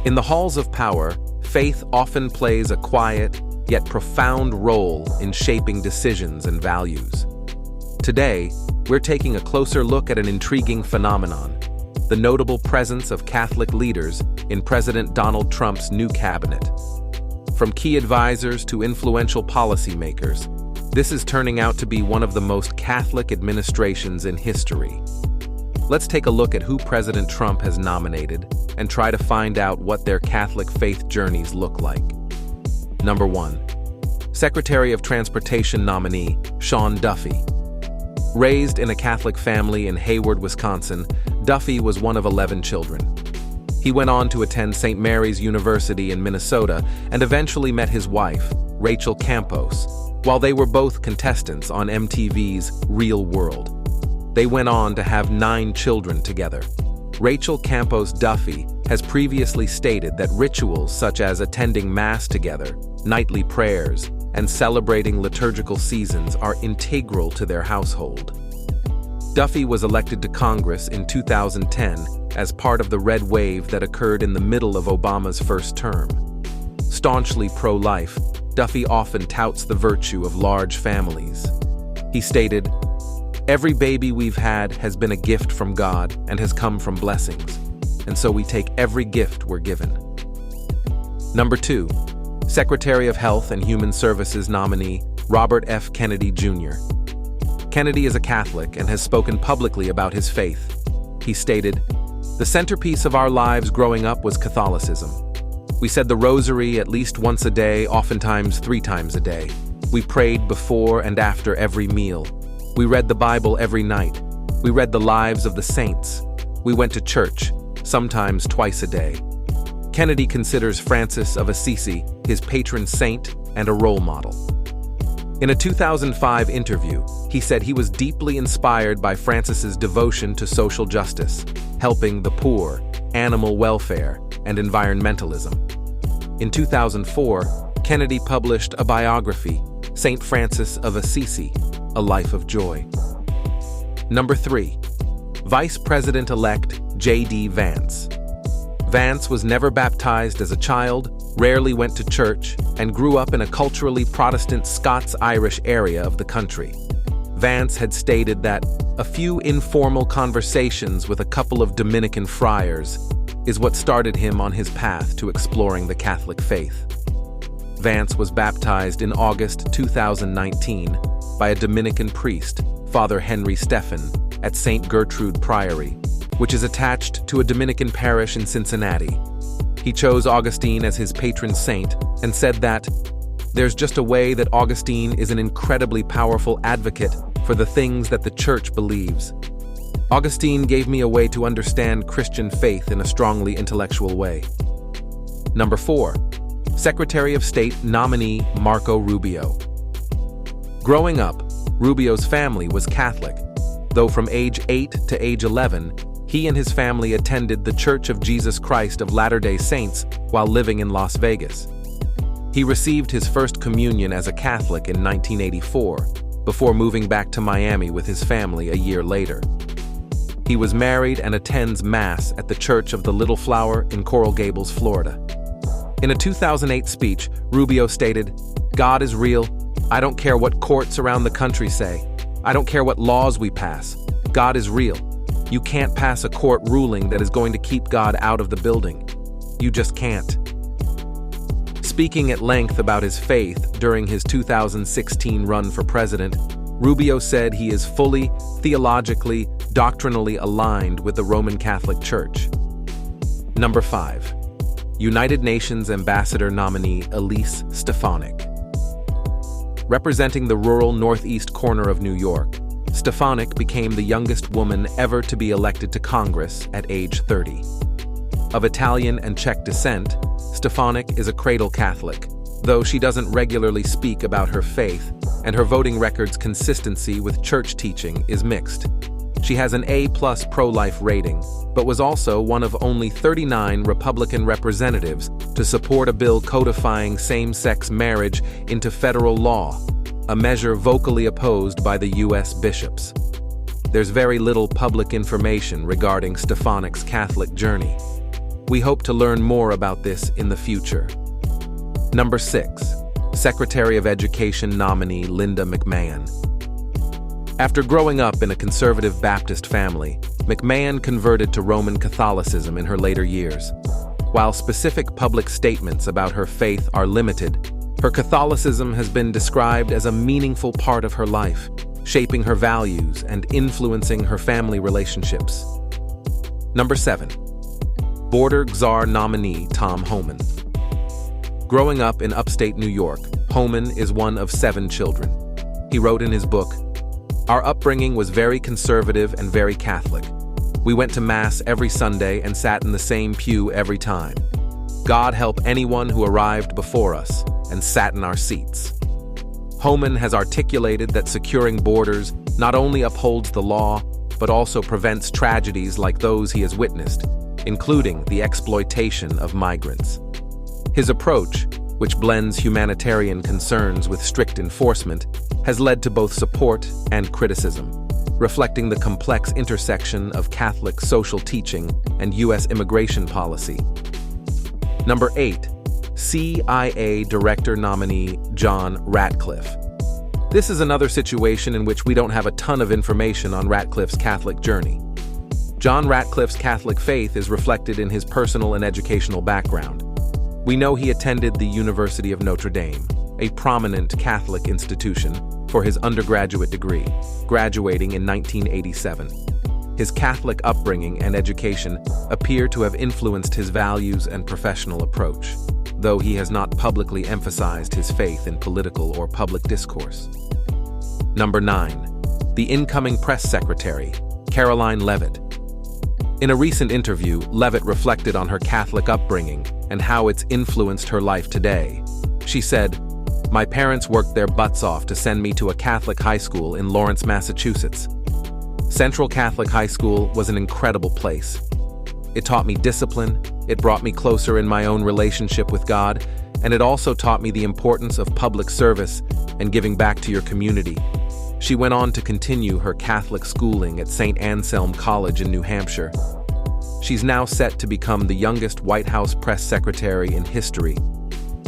In the halls of power, faith often plays a quiet, yet profound role in shaping decisions and values. Today, we're taking a closer look at an intriguing phenomenon: the notable presence of Catholic leaders in President Donald Trump's new cabinet. From key advisors to influential policymakers, this is turning out to be one of the most Catholic administrations in history. Let's take a look at who President Trump has nominated and try to find out what their Catholic faith journeys look like. Number 1. Secretary of Transportation nominee, Shawn Duffy. Raised in a Catholic family in Hayward, Wisconsin, Duffy was one of 11 children. He went on to attend St. Mary's University in Minnesota and eventually met his wife, Rachel Campos, while they were both contestants on MTV's Real World. They went on to have 9 children together. Rachel Campos Duffy has previously stated that rituals such as attending Mass together, nightly prayers, and celebrating liturgical seasons are integral to their household. Duffy was elected to Congress in 2010 as part of the red wave that occurred in the middle of Obama's first term. Staunchly pro-life, Duffy often touts the virtue of large families. He stated, "Every baby we've had has been a gift from God and has come from blessings, and so we take every gift we're given." Number 2. Secretary of Health and Human Services nominee, Robert F. Kennedy Jr. Kennedy is a Catholic and has spoken publicly about his faith. He stated, "The centerpiece of our lives growing up was Catholicism. We said the rosary at least once a day, oftentimes 3 times a day. We prayed before and after every meal. We read the Bible every night. We read the lives of the saints. We went to church, sometimes twice a day." Kennedy considers Francis of Assisi his patron saint and a role model. In a 2005 interview, he said he was deeply inspired by Francis's devotion to social justice, helping the poor, animal welfare, and environmentalism. In 2004, Kennedy published a biography, St. Francis of Assisi, A Life of Joy. Number 3. Vice President-elect J.D. Vance. Vance was never baptized as a child, rarely went to church, and grew up in a culturally Protestant Scots-Irish area of the country. Vance had stated that a few informal conversations with a couple of Dominican friars is what started him on his path to exploring the Catholic faith. Vance was baptized in August 2019 by a Dominican priest, Father Henry Stephan, at St. Gertrude Priory, which is attached to a Dominican parish in Cincinnati. He chose Augustine as his patron saint and said that, "There's just a way that Augustine is an incredibly powerful advocate for the things that the Church believes. Augustine gave me a way to understand Christian faith in a strongly intellectual way." Number 4. Secretary of State nominee Marco Rubio. Growing up, Rubio's family was Catholic, though from age 8 to age 11, he and his family attended the Church of Jesus Christ of Latter-day Saints while living in Las Vegas. He received his first communion as a Catholic in 1984, before moving back to Miami with his family a year later. He was married and attends Mass at the Church of the Little Flower in Coral Gables, Florida. In a 2008 speech, Rubio stated, "God is real. I don't care what courts around the country say. I don't care what laws we pass. God is real. You can't pass a court ruling that is going to keep God out of the building. You just can't." Speaking at length about his faith during his 2016 run for president, Rubio said he is fully, theologically, doctrinally aligned with the Roman Catholic Church. Number 5. United Nations Ambassador nominee Elise Stefanik. Representing the rural northeast corner of New York, Stefanik became the youngest woman ever to be elected to Congress at age 30. Of Italian and Czech descent, Stefanik is a cradle Catholic, though she doesn't regularly speak about her faith, and her voting record's consistency with church teaching is mixed. She has an A+ pro-life rating, but was also one of only 39 Republican representatives to support a bill codifying same-sex marriage into federal law, a measure vocally opposed by the U.S. bishops. There's very little public information regarding Stefanik's Catholic journey. We hope to learn more about this in the future. Number 6. Secretary of Education nominee Linda McMahon. After growing up in a conservative Baptist family, McMahon converted to Roman Catholicism in her later years. While specific public statements about her faith are limited, her Catholicism has been described as a meaningful part of her life, shaping her values and influencing her family relationships. Number 7. Border Czar nominee Tom Homan. Growing up in upstate New York, Homan is one of 7 children. He wrote in his book, "Our upbringing was very conservative and very Catholic. We went to Mass every Sunday and sat in the same pew every time. God help anyone who arrived before us and sat in our seats." Homan has articulated that securing borders not only upholds the law, but also prevents tragedies like those he has witnessed, including the exploitation of migrants. His approach, which blends humanitarian concerns with strict enforcement, has led to both support and criticism, reflecting the complex intersection of Catholic social teaching and U.S. immigration policy. Number 8. CIA Director nominee John Ratcliffe. This is another situation in which we don't have a ton of information on Ratcliffe's Catholic journey. John Ratcliffe's Catholic faith is reflected in his personal and educational background. We know he attended the University of Notre Dame, a prominent Catholic institution, for his undergraduate degree, graduating in 1987. His Catholic upbringing and education appear to have influenced his values and professional approach, though he has not publicly emphasized his faith in political or public discourse. Number 9. The incoming press secretary, Caroline Leavitt. In a recent interview, Leavitt reflected on her Catholic upbringing and how it's influenced her life today. She said, "My parents worked their butts off to send me to a Catholic high school in Lawrence, Massachusetts. Central Catholic High School was an incredible place. It taught me discipline, it brought me closer in my own relationship with God, and it also taught me the importance of public service and giving back to your community." She went on to continue her Catholic schooling at St. Anselm College in New Hampshire. She's now set to become the youngest White House press secretary in history.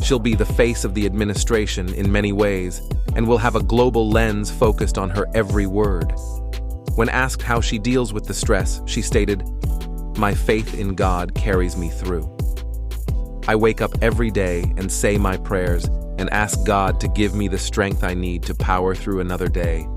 She'll be the face of the administration in many ways and will have a global lens focused on her every word. When asked how she deals with the stress, she stated, "My faith in God carries me through. I wake up every day and say my prayers and ask God to give me the strength I need to power through another day.